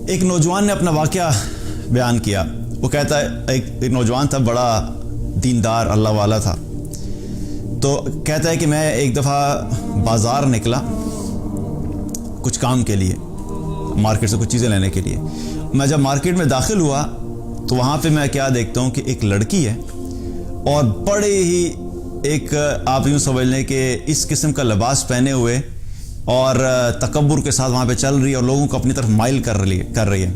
ایک نوجوان نے اپنا واقعہ بیان کیا. وہ کہتا ہے ایک نوجوان تھا, بڑا دیندار اللہ والا تھا. تو کہتا ہے کہ میں ایک دفعہ بازار نکلا کچھ کام کے لیے, مارکیٹ سے کچھ چیزیں لینے کے لیے. میں جب مارکیٹ میں داخل ہوا تو وہاں پہ میں کیا دیکھتا ہوں کہ ایک لڑکی ہے اور بڑے ہی ایک آپ یوں سمجھ لیں کہ اس قسم کا لباس پہنے ہوئے اور تکبر کے ساتھ وہاں پہ چل رہی ہے اور لوگوں کو اپنی طرف مائل کر رہی ہے.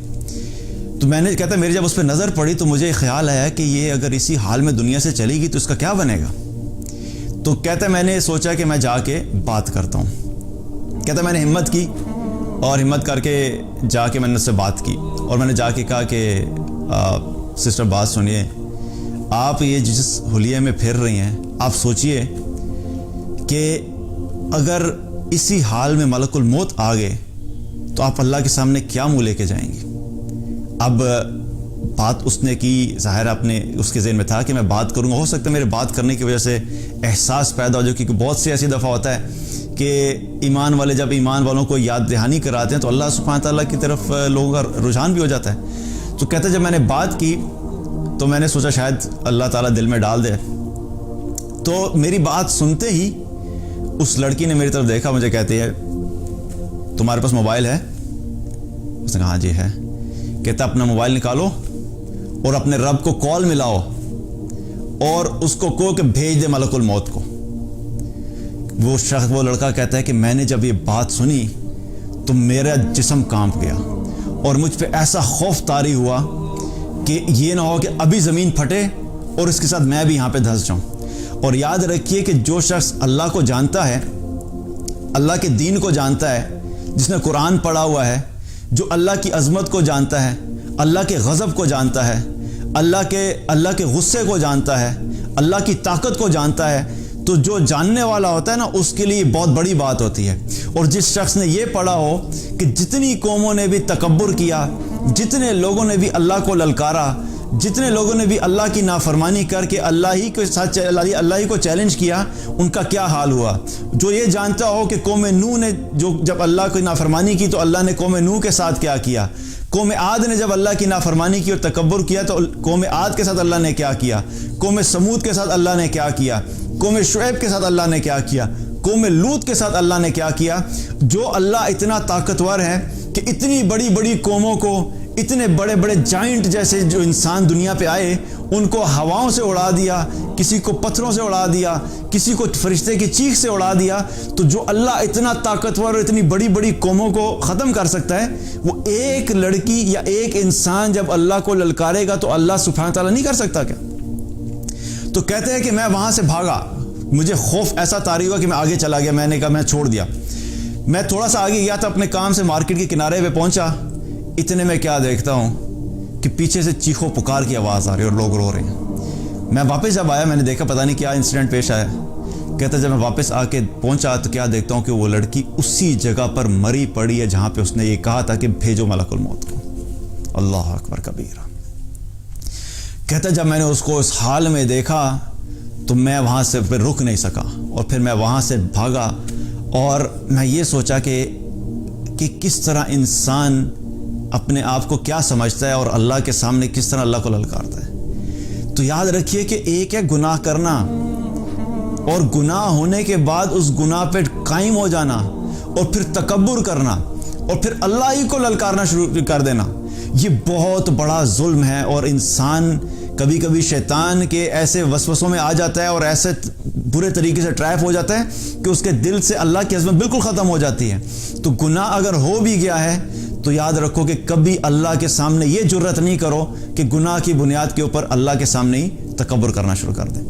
تو میں نے کہتا میری جب اس پہ نظر پڑی تو مجھے خیال آیا کہ یہ اگر اسی حال میں دنیا سے چلے گی تو اس کا کیا بنے گا. تو کہتا میں نے سوچا کہ میں جا کے بات کرتا ہوں. کہتا میں نے ہمت کی اور ہمت کر کے جا کے میں نے اس سے بات کی اور میں نے جا کے کہا کہ سسٹر بات سنیے, آپ یہ جس حلیے میں پھر رہی ہیں آپ سوچئے کہ اگر اسی حال میں ملک الموت آ گئے تو آپ اللہ کے سامنے کیا منہ لے کے جائیں گی. اب بات اس نے کی, ظاہر اپنے اس کے ذہن میں تھا کہ میں بات کروں گا, ہو سکتا ہے میرے بات کرنے کی وجہ سے احساس پیدا ہو جائے, کیونکہ بہت سی ایسی دفعہ ہوتا ہے کہ ایمان والے جب ایمان والوں کو یاد دہانی کراتے ہیں تو اللہ سبحانہ تعالیٰ کی طرف لوگوں کا رجحان بھی ہو جاتا ہے. تو کہتے جب میں نے بات کی تو میں نے سوچا شاید اللہ تعالیٰ دل میں ڈال دے. تو میری بات سنتے ہی اس لڑکی نے میری طرف دیکھا, مجھے کہتی ہے تمہارے پاس موبائل ہے؟ اس نے کہا ہاں جی ہے. کہتا اپنا موبائل نکالو اور اپنے رب کو کال ملاؤ اور اس کو کہو کہ بھیج دے ملک الموت کو. وہ لڑکا کہتا ہے کہ میں نے جب یہ بات سنی تو میرا جسم کانپ گیا اور مجھ پہ ایسا خوف طاری ہوا کہ یہ نہ ہو کہ ابھی زمین پھٹے اور اس کے ساتھ میں بھی یہاں پہ دھنس جاؤں. اور یاد رکھیے کہ جو شخص اللہ کو جانتا ہے, اللہ کے دین کو جانتا ہے, جس نے قرآن پڑھا ہوا ہے, جو اللہ کی عظمت کو جانتا ہے, اللہ کے غضب کو جانتا ہے, اللہ کے غصے کو جانتا ہے, اللہ کی طاقت کو جانتا ہے, تو جو جاننے والا ہوتا ہے نا اس کے لیے بہت بڑی بات ہوتی ہے. اور جس شخص نے یہ پڑھا ہو کہ جتنی قوموں نے بھی تکبر کیا, جتنے لوگوں نے بھی اللہ کو للکارا, جتنے لوگوں نے بھی اللہ کی نافرمانی کر کے اللہ ہی کو چیلنج کیا, ان کا کیا حال ہوا. جو یہ جانتا ہو کہ قوم نوح نے جب اللہ کی نافرمانی کی تو اللہ نے قوم نوح کے ساتھ کیا کیا, قوم عاد نے جب اللہ کی نافرمانی کی اور تکبر کیا تو قوم عاد کے ساتھ اللہ نے کیا کیا, قوم سمود کے ساتھ اللہ نے کیا کیا, قوم شعیب کے ساتھ اللہ نے کیا کیا, قوم لوط کے ساتھ اللہ نے کیا کیا. جو اللہ اتنا طاقتور ہے کہ اتنی بڑی بڑی قوموں کو, اتنے بڑے بڑے جائنٹ جیسے جو انسان دنیا پہ آئے ان کو ہواؤں سے اڑا دیا, کسی کو پتھروں سے اڑا دیا, کسی کو فرشتے کی چیخ سے اڑا دیا. تو جو اللہ اتنا طاقتور اور اتنی بڑی بڑی قوموں کو ختم کر سکتا ہے, وہ ایک لڑکی یا ایک انسان جب اللہ کو للکارے گا تو اللہ سبحانہ تعالیٰ نہیں کر سکتا کیا؟ تو کہتے ہیں کہ میں وہاں سے بھاگا, مجھے خوف ایسا طاری ہوا کہ میں آگے چلا گیا. میں نے کہا میں چھوڑ دیا. میں تھوڑا سا آگے گیا تھا اپنے کام سے, مارکیٹ کے کنارے پہ پہنچا. اتنے میں کیا دیکھتا ہوں کہ پیچھے سے چیخو پکار کی آواز آ رہی ہے اور لوگ رو رہے ہیں. میں واپس جب آیا میں نے دیکھا پتہ نہیں کیا انسیڈنٹ پیش آیا. کہتا جب میں واپس آ کے پہنچا تو کیا دیکھتا ہوں کہ وہ لڑکی اسی جگہ پر مری پڑی ہے جہاں پہ اس نے یہ کہا تھا کہ بھیجو ملک الموت کو. اللہ اکبر کبیرہ. کہتا جب میں نے اس کو اس حال میں دیکھا تو میں وہاں سے پھر رک نہیں سکا اور پھر میں وہاں سے بھاگا اور میں یہ سوچا کہ کس طرح انسان اپنے آپ کو کیا سمجھتا ہے اور اللہ کے سامنے کس طرح اللہ کو للکارتا ہے. تو یاد رکھیے کہ ایک ہے گناہ کرنا اور گناہ ہونے کے بعد اس گناہ پہ قائم ہو جانا اور پھر تکبر کرنا اور پھر اللہ ہی کو للکارنا شروع کر دینا. یہ بہت بڑا ظلم ہے اور انسان کبھی کبھی شیطان کے ایسے وسوسوں میں آ جاتا ہے اور ایسے برے طریقے سے ٹریپ ہو جاتا ہے کہ اس کے دل سے اللہ کی عظمت بالکل ختم ہو جاتی ہے. تو گناہ اگر ہو بھی گیا ہے تو یاد رکھو کہ کبھی اللہ کے سامنے یہ جرت نہیں کرو کہ گناہ کی بنیاد کے اوپر اللہ کے سامنے ہی تکبر کرنا شروع کر دیں.